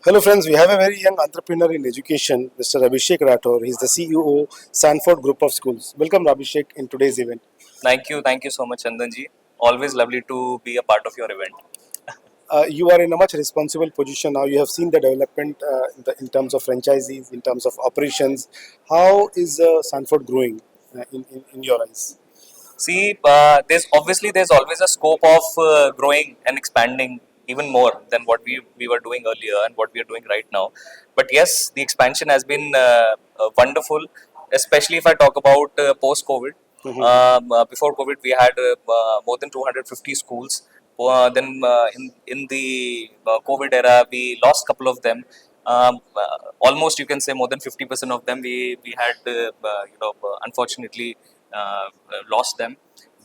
Hello friends, we have a very young entrepreneur in education, Mr. Abhishek Rathor. He's the COO, Sanfort Group of Schools. Welcome Abhishek in today's event. Thank you so much, Chandanji. Always lovely to be a part of your event. You are in a much responsible position now. You have seen the development in terms of franchisees, in terms of operations. How is Sanfort growing in your eyes? See, there's always a scope of growing and expanding even more than what we were doing earlier and what we are doing right now. But yes, the expansion has been wonderful, especially if I talk about post COVID. Mhm. Before COVID, we had more than 250 schools. In the COVID era, we lost couple of them. Almost you can say more than 50% of them we had unfortunately lost them.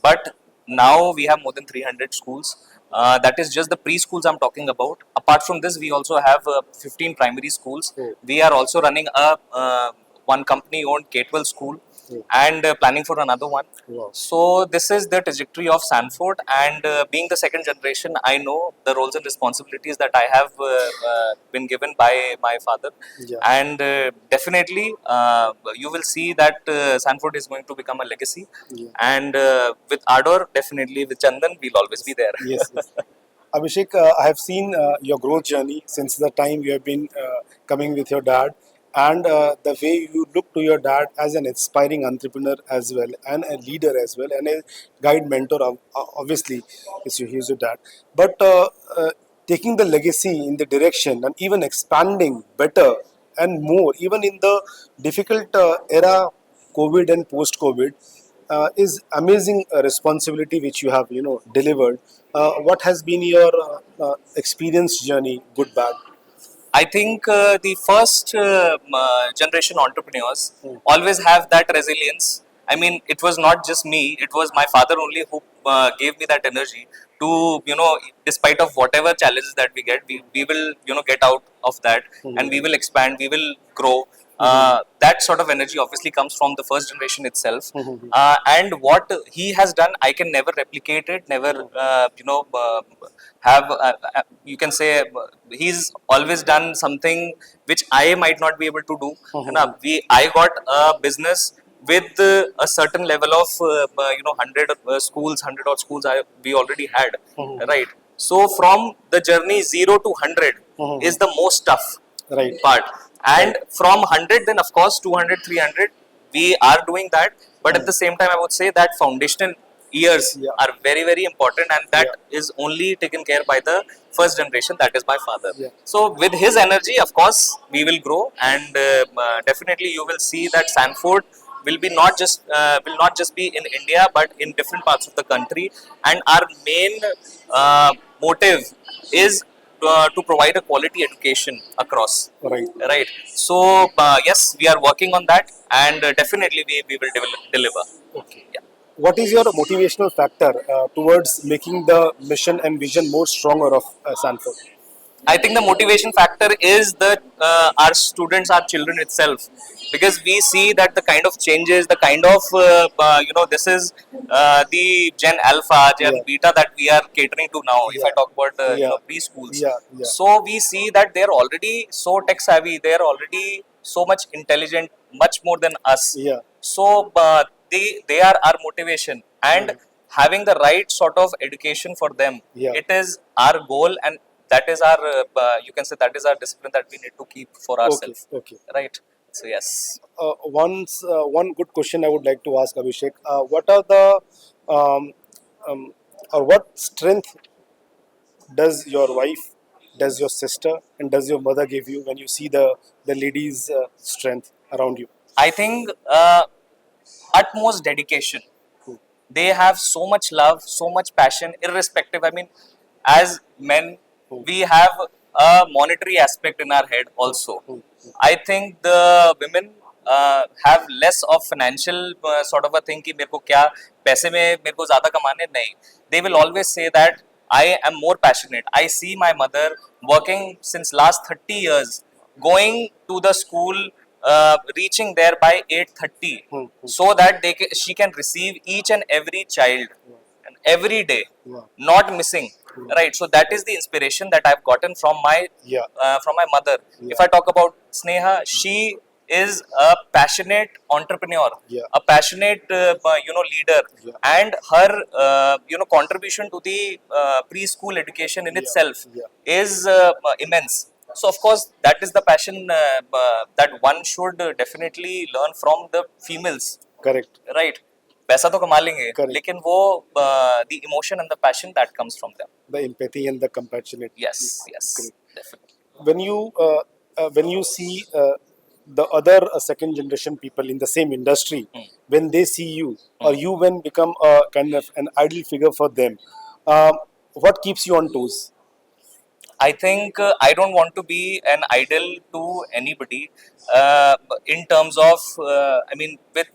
But now we have more than 300 schools. That is just the preschools I'm talking about. Apart from this, we also have 15 primary schools. Oh, We are also running a one company owned K-12 school oh, and planning for another one. wow. So this is the trajectory of Sanford, and being the second generation, I know the roles and responsibilities that I have been given by my father, Yeah. and definitely you will see that Sanford is going to become a legacy, Yeah. and with Ardor, definitely with Chandan, we'll always be there. Yes, yes. Abhishek, I have seen your growth journey since the time you have been coming with your dad, and the way you look to your dad as an inspiring entrepreneur as well, and a leader as well, and a guide mentor. Obviously, he's your dad, but taking the legacy in the direction and even expanding better and more, even in the difficult era, COVID and post-COVID is amazing responsibility which you have delivered. What has been your experience journey, good bad? I think the first generation entrepreneurs Mm. always have that resilience. I mean, it was not just me; it was my father only who gave me that energy to, despite of whatever challenges that we get, we will, get out of that, and we Mhm. will expand, we will grow. Mhm. That sort of energy obviously comes from the first generation itself, Mhm. and what he has done, I can never replicate it. Never, have. You can say he's always done something which I might not be able to do. And Mhm. I got a business with a certain level of 100 schools, 100 odd schools we already had, Mhm. right? So from the journey 0 to 100 Mhm. is the most tough Right. part, Right. and from 100 then of course 200, 300 we are doing that, but at Mhm. the same time I would say that foundational years Yeah. are very very important, and that Yeah. is only taken care by the first generation, that is my father. Yeah. So with his energy of course we will grow, and definitely you will see that Sanford will not just be in India but in different parts of the country, and our main motive is to provide a quality education across, Right. right? So yes, we are working on that, and definitely we will deliver. Okay. What is your motivational factor towards making the mission and vision more stronger of Sanford? I think the motivation factor is the our students, our children itself, because we see that the kind of changes, the kind of this is the Gen Alpha, Gen Yeah. Beta that we are catering to now. If Yeah. I talk about Yeah. preschools, Yeah. Yeah. so we see that they are already so tech savvy, they are already so much intelligent, much more than us. Yeah. So they are our motivation, and Mhm. having the right sort of education for them, Yeah. it is our goal, and that is our you can say that is our discipline that we need to keep for Okay. ourselves, Okay. right? So yes. One good question I would like to ask Abhishek. What are the um, or what strength does your wife, does your sister, and does your mother give you when you see the ladies' strength around you? I think utmost dedication. Hmm. They have so much love, so much passion, irrespective. I mean, as men, Hmm. we have a monetary aspect in our head also. Hmm. I think the women have less of financial sort of a thing कि मेरे को क्या पैसे में मेरे को ज़्यादा कमाने नहीं. They will always say that I am more passionate. I see my mother working since last 30 years, going to the school, reaching there by 8:30, Hmm. Hmm. so that she can receive each and every child, and every day, Yeah. not missing. right? So that is the inspiration that I've gotten Yeah. from my mother. Yeah. If I talk about Sneha, she is a passionate entrepreneur, Yeah. a passionate leader, Yeah. and her contribution to the preschool education in Yeah. itself Yeah. is immense. So of course that is the passion that one should definitely learn from the females, Correct. right? पैसा तो कमा लेंगे, Correct. लेकिन वो the emotion and the passion that comes from them. The empathy and the compassionate. Yes, yes, Correct. definitely. When you see the other second generation people in the same industry, when they see you, or you when become a kind of an ideal figure for them, what keeps you on toes? I think I don't want to be an idol to anybody in terms of, I mean, with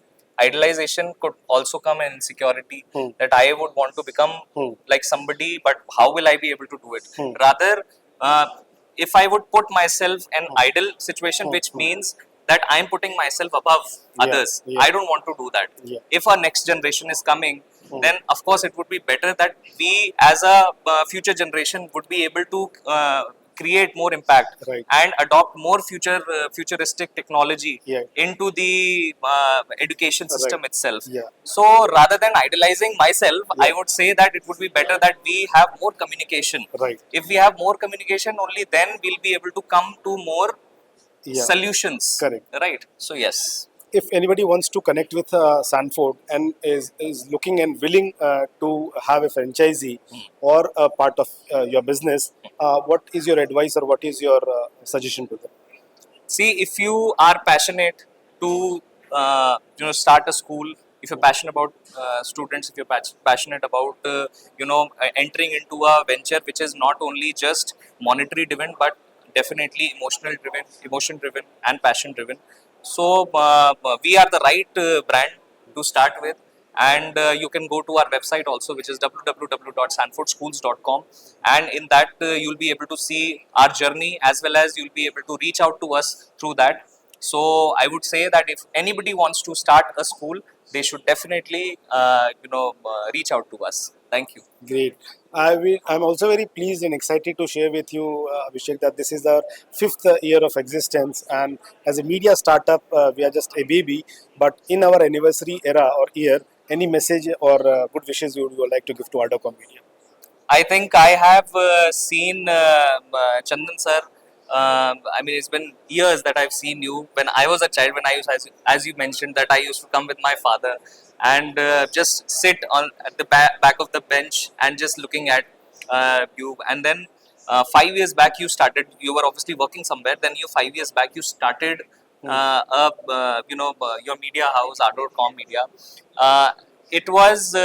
idolization could also come an insecurity Hmm. that I would want to become like somebody, but how will I be able to do it? Rather, uh, if I would put myself an idol situation, which means that I'm putting myself above Yeah. others, Yeah. I don't want to do that. Yeah. If our next generation is coming, then of course it would be better that we as a future generation would be able to create more impact Right. and adopt more futuristic technology Yeah. into the education system Right. itself. Yeah. So rather than idolizing myself, Yeah. I would say that it would be better that we have more communication. Right. If we have more communication, only then we'll be able to come to more Yeah. solutions, Correct. right? So yes, If anybody wants to connect with Sanfort and is looking and willing to have a franchisee or a part of your business, what is your advice or what is your suggestion to them? see, if you are passionate to start a school, if you're passionate about students, if you're passionate about entering into a venture which is not only just monetary driven but definitely emotion driven and passion driven, so we are the right brand to start with. And you can go to our website also, which is www.sanfortschools.com, and in that you'll be able to see our journey as well as you'll be able to reach out to us through that. So I would say that if anybody wants to start a school, they should definitely reach out to us. Thank you. Great. I'm also very pleased and excited to share with you, Abhishek, that this is our fifth year of existence. And as a media startup, we are just a baby. But in our anniversary era or year, any message or good wishes you would like to give to ArdorComm Media? I think I have seen Chandan sir. I mean, it's been years that I've seen you. When I was a child, when I was, as you mentioned, that I used to come with my father and just sit on at the back of the bench and just looking at you. And then 5 years back, you started. You were obviously working somewhere. Then 5 years back, you started your media house, ArdorComm Media. Uh, it was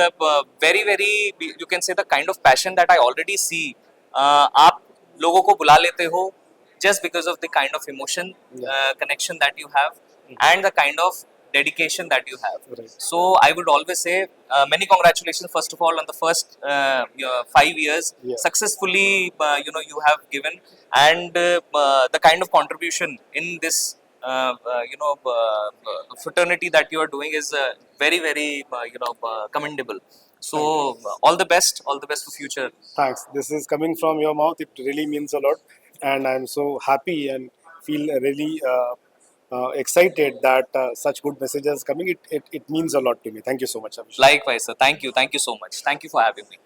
very you can say the kind of passion that I already see. आप लोगों को बुला लेते हो just because of the kind of emotion Yeah. connection that you have and the kind of dedication that you have. Right. So I would always say many congratulations first of all on the first 5 years Yeah. successfully you have given, and the kind of contribution in this fraternity that you are doing is very commendable. So all the best for future. Thanks. This is coming from your mouth. It really means a lot, and I'm so happy and feel really excited that such good messages coming. It means a lot to me. Thank you so much, Abhishek. Likewise, sir. Thank you so much. Thank you for having me.